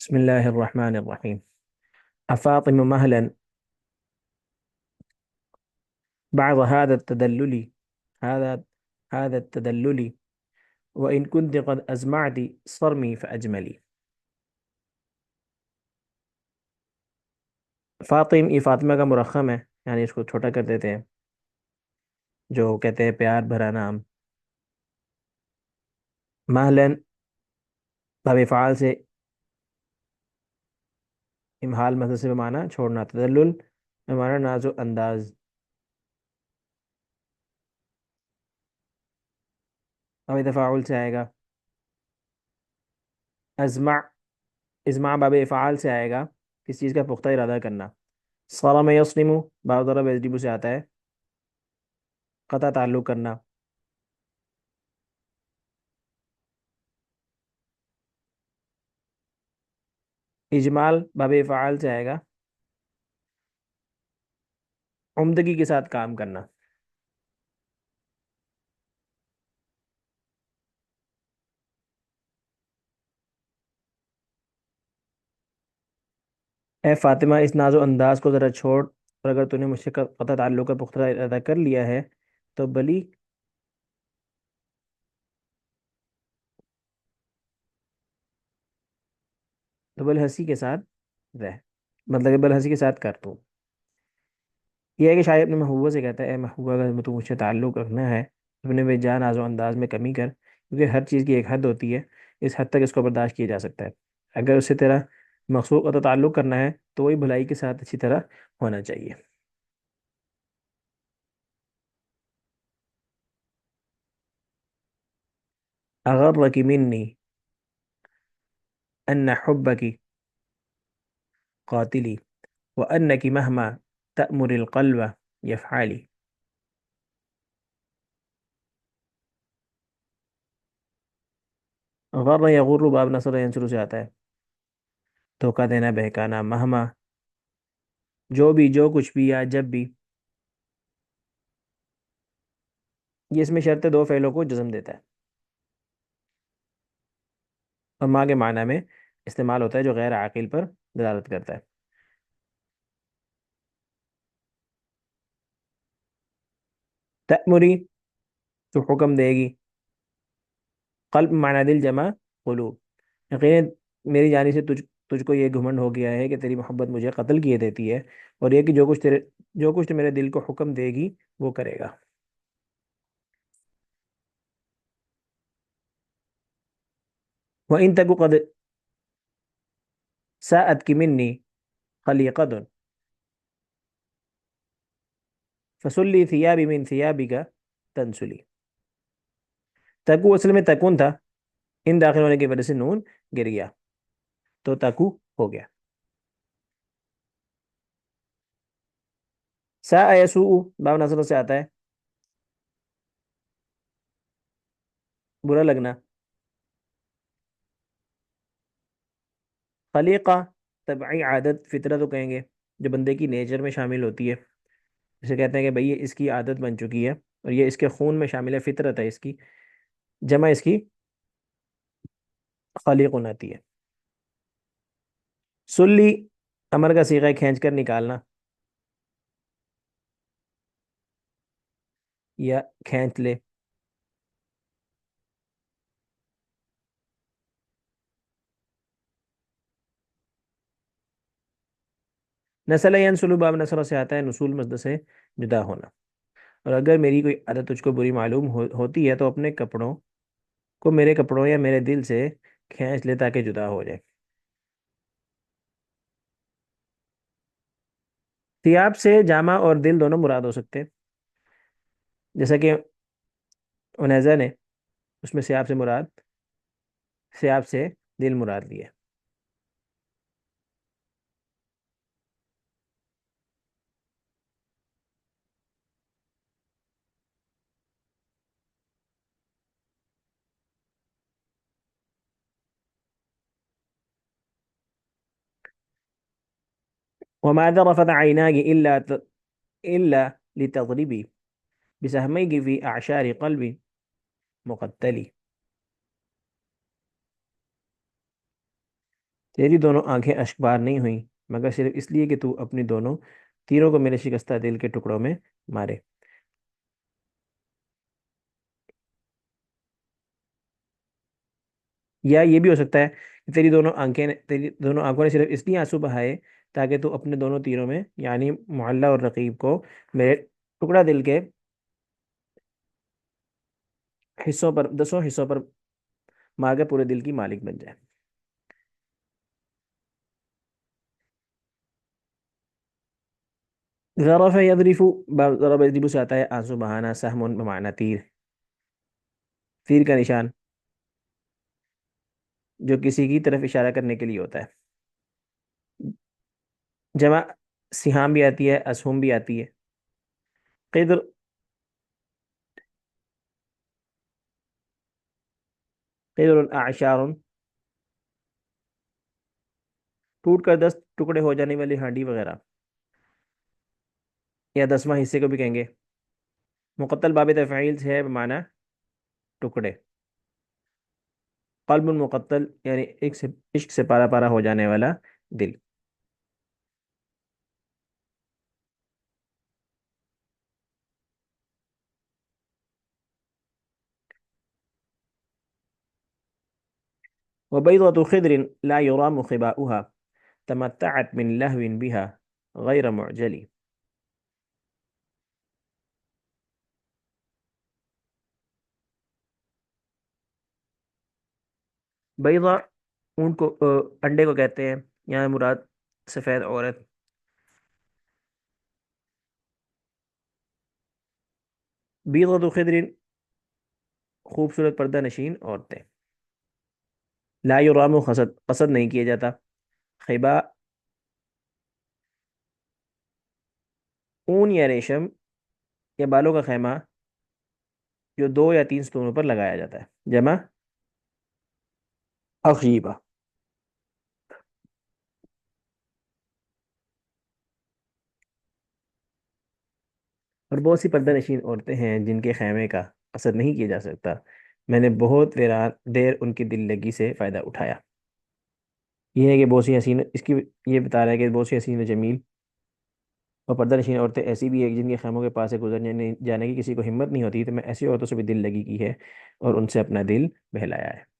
بسم الله الرحمن الرحيم. أفاطم مهلا بعض هذا التدلل هذا هذا التدلل وإن كنت قد أزمعت صرمي فأجملي. فاطم یہ فاطمہ کا مرخم ہے، یعنی اس کو چھوٹا کر دیتے ہیں، جو کہتے ہیں پیار بھرا نام. مہلن باب فعال سے امحال مصدر سے بمانا چھوڑنا، تدلل بمانا ناز و انداز. اب تفاعل سے آئے گا ازمع. ازمع باب افعال سے آئے گا، کس چیز کا پختہ ارادہ کرنا. صرم یصرم باب ضرب یضرب سے آتا ہے، قطع تعلق کرنا. اجمال باب فعال سے آئے گا، عمدگی کے ساتھ کام کرنا. اے فاطمہ اس ناز و انداز کو ذرا چھوڑ، اور اگر تو نے مجھ سے قطع تعلق کا پختہ ارادہ کر لیا ہے تو بلی تو بل ہنسی کے ساتھ رہ، مطلب کہ بل ہنسی کے ساتھ کر تو. یہ ہے کہ شاید اپنے محبوبہ سے کہتا ہے اے محبوبہ اگر تو مجھ سے تعلق رکھنا ہے اپنے بے جان ناز و انداز میں کمی کر، کیونکہ ہر چیز کی ایک حد ہوتی ہے، اس حد تک اس کو برداشت کیا جا سکتا ہے. اگر اس سے تیرا مقصود قطع تعلق کرنا ہے تو وہی بھلائی کے ساتھ اچھی طرح ہونا چاہیے. اغرک منی ان حبك قاتلی وانك مهما تأمر القلب يفعلی. غر یغر باب نصر ینصر سے آتا ہے، دھوکہ دینا بہکانا. مہما جو بھی، جو کچھ بھی یا جب بھی، یہ اس میں شرط دو فعلوں کو جزم دیتا ہے، اور ماں کے معنی میں استعمال ہوتا ہے جو غیر عاقل پر دلالت کرتا ہے. تأمری تو حکم دے گی، قلب معنی دل جمع قلوب. یقیناً میری جانب سے تجھ کو یہ گھمنڈ ہو گیا ہے کہ تیری محبت مجھے قتل کیے دیتی ہے، اور یہ کہ جو کچھ تو میرے دل کو حکم دے گی وہ کرے گا. وَإِن تَكُ قَدْ سَاءَتْكِ مِنِّي خَلِيقَةٌ فَسُلِّي ثِيَابِي مِنْ ثِيَابِكَ تَنْسُلِي. تکو اصل میں تکون تھا، ان داخل ہونے کی وجہ سے نون گر گیا تو تکو ہو گیا. سا یسوء باب نصر سے آتا ہے، برا لگنا. خلیقہ طبعی عادت، فطرت تو کہیں گے جو بندے کی نیچر میں شامل ہوتی ہے، جسے کہتے ہیں کہ بھئی یہ اس کی عادت بن چکی ہے اور یہ اس کے خون میں شامل ہے، فطرت ہے اس کی. جمع اس کی خلیق آتی ہے. سلی امر کا صیغہ ہے، کھینچ کر نکالنا یا کھینچ لے. نسل ینسلو باب نصر سے آتا ہے، نصول مصدر سے جدا ہونا. اور اگر میری کوئی عادت تجھ کو بری معلوم ہوتی ہے تو اپنے کپڑوں کو میرے کپڑوں یا میرے دل سے کھینچ لے تاکہ جدا ہو جائے. ثیاب سے جامہ اور دل دونوں مراد ہو سکتے ہیں، جیسا کہ انیزہ نے اس میں ثیاب سے دل مراد لیا. وما ذرفت عيناك إلا لتضربي بسهميك في أعشار قلبي مقتلي. تیری دونوں آنکھیں اشکبار نہیں ہوئیں مگر صرف اس لیے کہ تو اپنی دونوں تیروں کو میرے شکستہ دل کے ٹکڑوں میں مارے. یا یہ بھی ہو سکتا ہے کہ تیری دونوں آنکھوں نے صرف اس لیے آنسو بہائے تاکہ تو اپنے دونوں تیروں میں یعنی معلّہ اور رقیب کو میرے ٹکڑا دل کے حصوں پر 10 حصوں پر مار کے پورے دل کی مالک بن جائے. ضرف یضرف، ضرب یضرب سے آتا ہے آنسو بہانا، سہم بمعنی تیر، تیر کا نشان جو کسی کی طرف اشارہ کرنے کے لیے ہوتا ہے. جمع سہام بھی آتی ہے، اسہم بھی آتی ہے. قدر، قدر اعشار، ٹوٹ کر 10 ٹکڑے ہو جانے والی ہانڈی وغیرہ، یا 10واں حصے کو بھی کہیں گے. مقتل باب تفعیل سے ہے بمعنی ٹکڑے. قلب مقتل یعنی عشق سے پارا پارا ہو جانے والا دل. وبيضة خضر لا يرام خباؤها تمتعت من لهو بها غير معجل. بیضہ اونٹ کو انڈے کو کہتے ہیں، یہاں مراد سفید عورت. بیضة خضر خوبصورت پردہ نشین عورتیں. لا یرام قصد نہیں کیا جاتا. خیبہ اون یا ریشم یا بالوں کا خیمہ جو 2 یا 3 ستونوں پر لگایا جاتا ہے. جمع اخیبہ. اور بہت سی پردہ نشین عورتیں ہیں جن کے خیمے کا قصد نہیں کیا جا سکتا، میں نے بہت ویران دیر ان کی دل لگی سے فائدہ اٹھایا. یہ ہے کہ بہت سی حسین اس کی یہ بتا رہا ہے کہ بہت سی حسین و جمیل اور پردہ نشین عورتیں ایسی بھی ہیں جن کے خیموں کے پاس سے گزرنے جانے کی کسی کو ہمت نہیں ہوتی، تو میں ایسی عورتوں سے بھی دل لگی کی ہے اور ان سے اپنا دل بہلایا ہے.